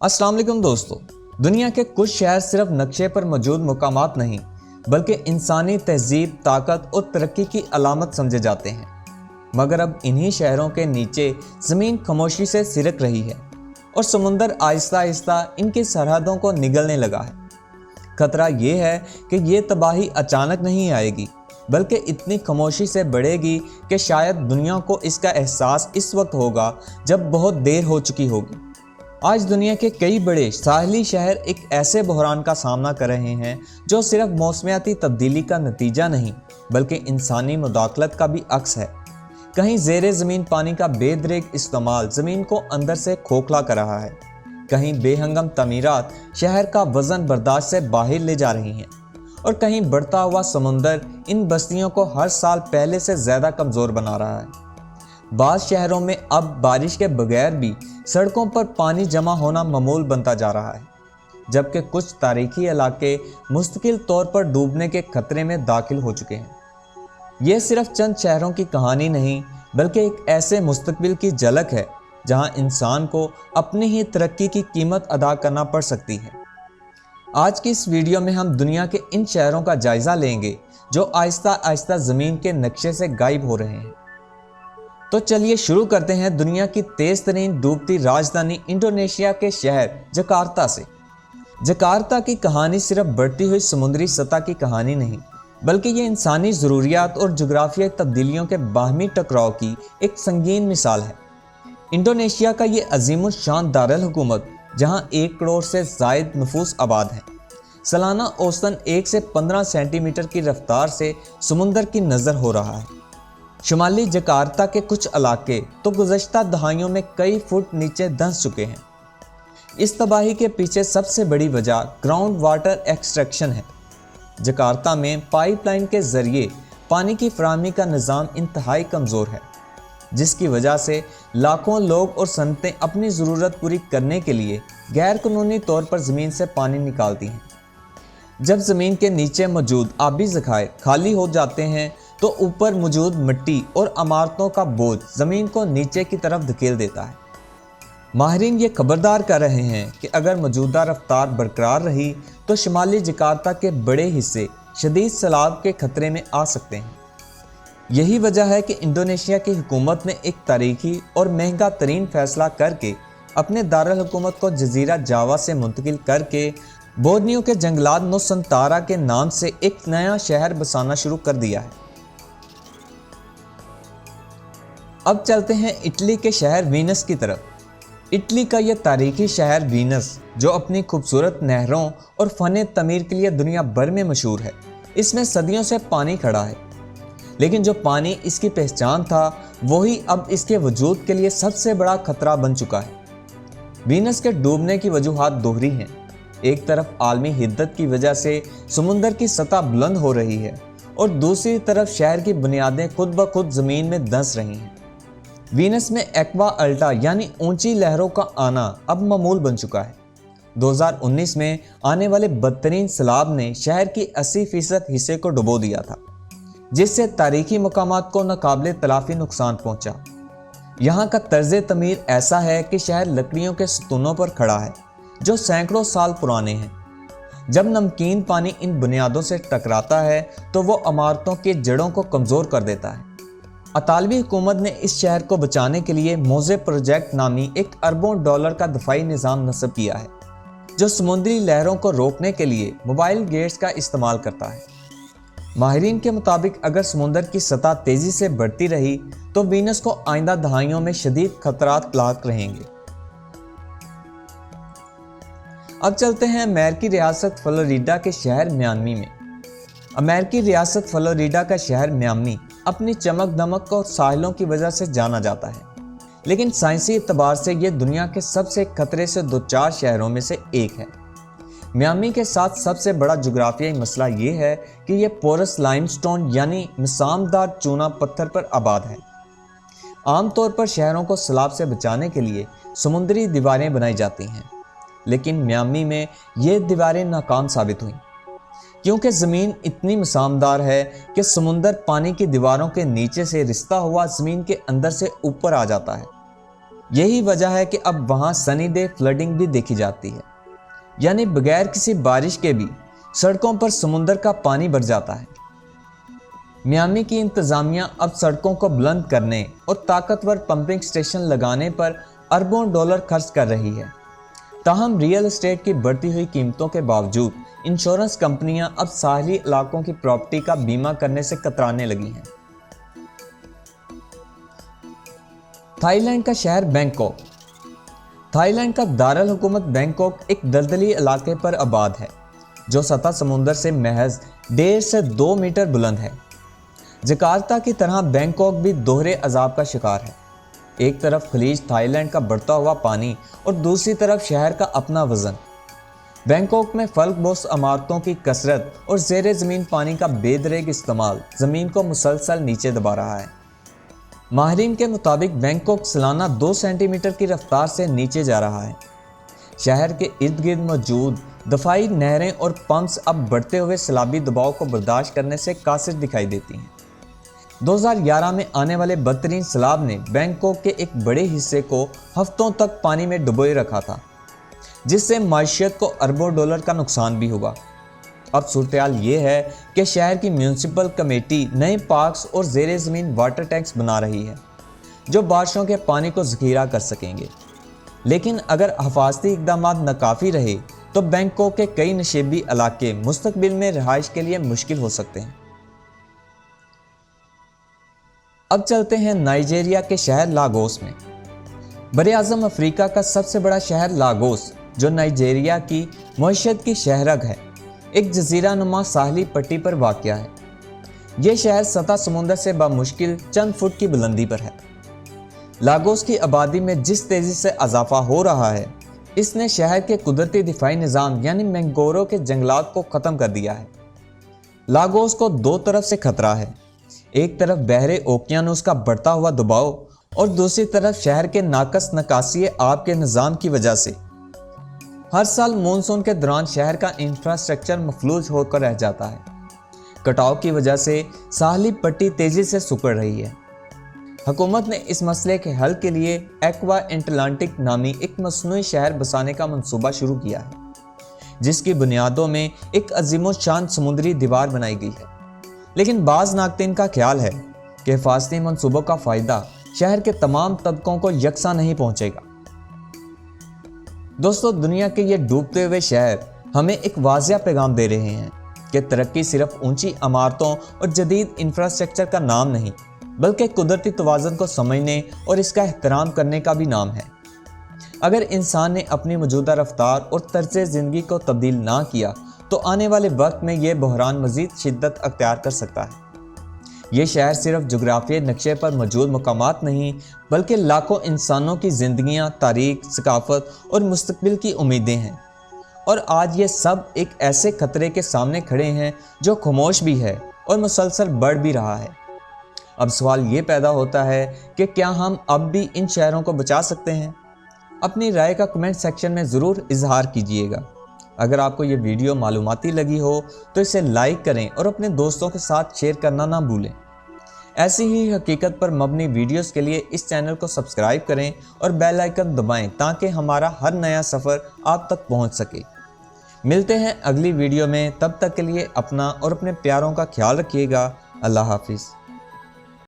अस्सलाम वालेकुम दोस्तों। दुनिया के कुछ शहर सिर्फ नक्शे पर मौजूद मुकामात नहीं बल्कि इंसानी तहजीब, ताकत और तरक्की की अलामत समझे जाते हैं। मगर अब इन्हीं शहरों के नीचे ज़मीन खामोशी से सिरक रही है और समुंदर आहिस्ता आहिस्ता इनकी सरहदों को निगलने लगा है। खतरा ये है कि ये तबाही अचानक नहीं आएगी बल्कि इतनी खामोशी से बढ़ेगी कि शायद दुनिया को इसका एहसास इस वक्त होगा जब बहुत देर हो चुकी होगी। आज दुनिया के कई बड़े साहली शहर एक ऐसे बहरान का सामना कर रहे हैं जो सिर्फ मौसमियाती तब्दीली का नतीजा नहीं बल्कि इंसानी मुदाखलत का भी अक्स है। कहीं ज़ेरे ज़मीन पानी का बेदरेक इस्तेमाल ज़मीन को अंदर से खोखला कर रहा है, कहीं बेहंगम तमीरात शहर का वज़न बर्दाश्त से बाहर ले जा रही हैं और कहीं बढ़ता हुआ समुंदर इन बस्तियों को हर साल पहले से ज़्यादा कमज़ोर बना रहा है। बाज़ शहरों में अब बारिश के बगैर भी सड़कों पर पानी जमा होना मामूल बनता जा रहा है, जबकि कुछ तारीखी इलाके मुस्तकिल तौर पर डूबने के खतरे में दाखिल हो चुके हैं। यह सिर्फ चंद शहरों की कहानी नहीं बल्कि एक ऐसे मुस्तकबिल की झलक है जहां इंसान को अपनी ही तरक्की की कीमत अदा करना पड़ सकती है। आज की इस वीडियो में हम दुनिया के इन शहरों का जायज़ा लेंगे जो आहिस्ता आहिस्ता ज़मीन के नक्शे से गायब हो रहे हैं। तो चलिए शुरू करते हैं दुनिया की तेज़ तरीन डूबती राजधानी इंडोनेशिया के शहर जकार्ता से। जकार्ता की कहानी सिर्फ बढ़ती हुई समुद्री सतह की कहानी नहीं बल्कि ये इंसानी ज़रूरियात और जोग्राफियाई तब्दीलियों के बाहमी टकराव की एक संगीन मिसाल है। इंडोनेशिया का ये अजीमुल शान दारुल हुकूमत जहाँ 1 करोड़ से ज़ायद नफूस आबाद हैं, सालाना औसतन 1 से 15 सेंटीमीटर की रफ्तार से समुंदर की नज़र हो रहा है। शुमाली जकार्ता के कुछ इलाके तो गुज़श्ता दहाइयों में कई फुट नीचे धंस चुके हैं। इस तबाही के पीछे सबसे बड़ी वजह ग्राउंड वाटर एक्सट्रैक्शन है। जकार्ता में पाइपलाइन के ज़रिए पानी की फराहमी का निज़ाम इंतहाई कमज़ोर है, जिसकी वजह से लाखों लोग और सनतें अपनी ज़रूरत पूरी करने के लिए गैर कानूनी तौर पर ज़मीन से पानी निकालती हैं। जब ज़मीन के नीचे मौजूद आबी ज़खायर खाली हो जाते हैं तो ऊपर मौजूद मिट्टी और इमारतों का बोझ ज़मीन को नीचे की तरफ धकेल देता है। माहिरीन ये खबरदार कर रहे हैं कि अगर मौजूदा रफ्तार बरकरार रही तो शुमाली जकार्ता के बड़े हिस्से शदीद सैलाब के खतरे में आ सकते हैं। यही वजह है कि इंडोनेशिया की हुकूमत ने एक तारीखी और महंगा तरीन फैसला करके अपने दारुल हुकूमत को जजीरा जावा से मुंतकिल करके बोर्नियो के जंगलात नुसंतारा के नाम से एक नया शहर बसाना शुरू कर दिया है। अब चलते हैं इटली के शहर वीनस की तरफ। इटली का यह तारीखी शहर वीनस, जो अपनी खूबसूरत नहरों और फ़न तमीर के लिए दुनिया भर में मशहूर है, इसमें सदियों से पानी खड़ा है। लेकिन जो पानी इसकी पहचान था वही अब इसके वजूद के लिए सबसे बड़ा खतरा बन चुका है। वीनस के डूबने की वजूहात दोहरी हैं। एक तरफ आलमी हिद्दत की वजह से समुंदर की सतह बुलंद हो रही है और दूसरी तरफ शहर की बुनियादें खुद ब खुद ज़मीन में धंस रही हैं। वीनस में एक्वा अल्टा यानी ऊंची लहरों का आना अब मामूल बन चुका है। 2019 में आने वाले बदतरीन सैलाब ने शहर की 80% हिस्से को डुबो दिया था, जिससे तारीखी मकामात को नाकाबिले तलाफी नुकसान पहुंचा। यहाँ का तर्ज तमीर ऐसा है कि शहर लकड़ियों के सतूनों पर खड़ा है जो सैकड़ों साल पुराने हैं। जब नमकीन पानी इन बुनियादों से टकराता है तो वो इमारतों की जड़ों को कमज़ोर कर देता है। अतालवी हुकूमत ने इस शहर को बचाने के लिए मोज़े प्रोजेक्ट नामी एक अरबों डॉलर का दफाई निज़ाम नस्ब किया है, जो समुद्री लहरों को रोकने के लिए मोबाइल गेट्स का इस्तेमाल करता है। माहिरीन के मुताबिक अगर समुंदर की सतह तेज़ी से बढ़ती रही तो वीनस को आइंदा दहाइयों में शदीद खतरात लाक रहेंगे। अब चलते हैं अमेरिकी रियासत फ्लोरिडा के शहर मियामी में। अमेरिकी रियासत फ्लोरिडा का शहर मियामी अपनी चमक दमक और साहिलों की वजह से जाना जाता है, लेकिन साइंसी एतबार से यह दुनिया के सबसे खतरे से 2-4 शहरों में से एक है। मियामी के साथ सबसे बड़ा जोग्राफियाई मसला ये है कि यह पोरस लाइमस्टोन यानी मिसामदार चूना पत्थर पर आबाद है। आमतौर पर शहरों को सैलाब से बचाने के लिए समुद्री दीवारें बनाई जाती हैं, लेकिन मियामी में ये दीवारें नाकाम साबित हुईं क्योंकि ज़मीन इतनी मसामदार है कि समुंदर पानी की दीवारों के नीचे से रिश्ता हुआ ज़मीन के अंदर से ऊपर आ जाता है। यही वजह है कि अब वहाँ सनी डे फ्लडिंग भी देखी जाती है, यानी बगैर किसी बारिश के भी सड़कों पर समुंदर का पानी भर जाता है। मियामी की इंतज़ामिया अब सड़कों को बुलंद करने और ताकतवर पंपिंग स्टेशन लगाने पर अरबों डॉलर खर्च कर रही है। ताहम रियल एस्टेट की बढ़ती हुई कीमतों के बावजूद इंश्योरेंस कंपनियां अब साहली इलाकों की प्रॉपर्टी का बीमा करने से कतराने लगी हैं। थाईलैंड का शहर बैंकॉक। थाईलैंड का दारुल हुकूमत बैंकॉक एक दलदली इलाके पर आबाद है, जो सतह समुंदर से महज 1.5 से 2 मीटर बुलंद है। जकार्ता की तरह बैंकॉक भी दोहरे अजाब का शिकार है। एक तरफ खलीज थाईलैंड का बढ़ता हुआ पानी और दूसरी तरफ शहर का अपना वजन। बैंकॉक में फल्कबोस इमारतों की कसरत और ज़ेरे ज़मीन पानी का बेदरेग इस्तेमाल ज़मीन को मुसलसल नीचे दबा रहा है। माहिरीन के मुताबिक बैंकॉक सालाना 2 सेंटीमीटर की रफ्तार से नीचे जा रहा है। शहर के इर्द गिर्द मौजूद दफाई नहरें और पंप्स अब बढ़ते हुए सैलाबी दबाव को बर्दाश्त करने से कासिर दिखाई देती हैं। 2011 में आने वाले बदतरीन सैलाब ने बैंकॉक के एक बड़े हिस्से को हफ्तों तक पानी में डुबोए रखा था, जिससे माशियत को अरबों डॉलर का नुकसान भी हुआ। अब सूरत-ए-हाल ये है कि शहर की म्यूनसिपल कमेटी नए पार्क्स और ज़ेरे ज़मीन वाटर टैंक्स बना रही है, जो बारिशों के पानी को ज़ख़ीरा कर सकेंगे। लेकिन अगर हिफाजती इक़दाम नाकाफ़ी रहे तो बैंकॉक के कई नशेबी इलाके मुस्तक़बिल में रिहाइश के लिए मुश्किल हो सकते हैं। अब चलते हैं नाइजीरिया के शहर लागोस में। बरे-आज़म अफ्रीका का सबसे बड़ा शहर लागोस, जो नाइजीरिया की मईशत की शहरग है, एक जजीरा नुमा साहली पट्टी पर वाक़या है। यह शहर सतह समुंदर से बामुश्किल चंद फुट की बुलंदी पर है। लागोस की आबादी में जिस तेज़ी से इजाफा हो रहा है, इसने शहर के कुदरती दिफाई निज़ाम यानी मैंग्रोव के जंगलात को ख़त्म कर दिया है। लागोस को 2 तरफ से खतरा है। एक तरफ बहरे ओकियानूस का बढ़ता हुआ दबाव और दूसरी तरफ शहर के नाकस नकासी आब के निज़ाम की वजह से। हर साल मानसून के दौरान शहर का इंफ्रास्ट्रक्चर मफलूज होकर रह जाता है। कटाव की वजह से साहली पट्टी तेज़ी से सिकुड़ रही है। हुकूमत ने इस मसले के हल के लिए एक्वा एटलांटिक नामी एक मसनूई शहर बसाने का मंसूबा शुरू किया है, जिसकी बुनियादों में एक अजीमोशान समुद्री दीवार बनाई गई है। लेकिन बाज़ नाक़तीन का ख्याल है कि हिफाजती मंसूबों का फ़ायदा शहर के तमाम तबकों को यकसा नहीं पहुँचेगा। दोस्तों, दुनिया के ये डूबते हुए शहर हमें एक वाज़िया पैगाम दे रहे हैं कि तरक्की सिर्फ ऊंची इमारतों और जदीद इंफ्रास्ट्रक्चर का नाम नहीं, बल्कि कुदरती तवाज़ुन को समझने और इसका एहतराम करने का भी नाम है। अगर इंसान ने अपनी मौजूदा रफ्तार और तर्ज ज़िंदगी को तब्दील ना किया तो आने वाले वक्त में यह बहरान मज़ीद शिद्दत अख्तियार कर सकता है। ये शहर सिर्फ जोग्राफियाई नक्शे पर मौजूद मकामात नहीं, बल्कि लाखों इंसानों की ज़िंदगियाँ, तारीख, सकाफत और मुस्तकबिल की उम्मीदें हैं। और आज ये सब एक ऐसे खतरे के सामने खड़े हैं जो खामोश भी है और मुसलसल बढ़ भी रहा है। अब सवाल ये पैदा होता है कि क्या हम अब भी इन शहरों को बचा सकते हैं? अपनी राय का कमेंट सेक्शन में ज़रूर इजहार कीजिएगा। अगर आपको ये वीडियो मालूमाती लगी हो तो इसे लाइक करें और अपने दोस्तों के साथ शेयर करना ना भूलें। ऐसी ही हकीकत पर मबनी वीडियोस के लिए इस चैनल को सब्सक्राइब करें और बेल आइकन दबाएं ताकि हमारा हर नया सफ़र आप तक पहुंच सके। मिलते हैं अगली वीडियो में, तब तक के लिए अपना और अपने प्यारों का ख्याल रखिएगा। अल्लाह हाफिज़।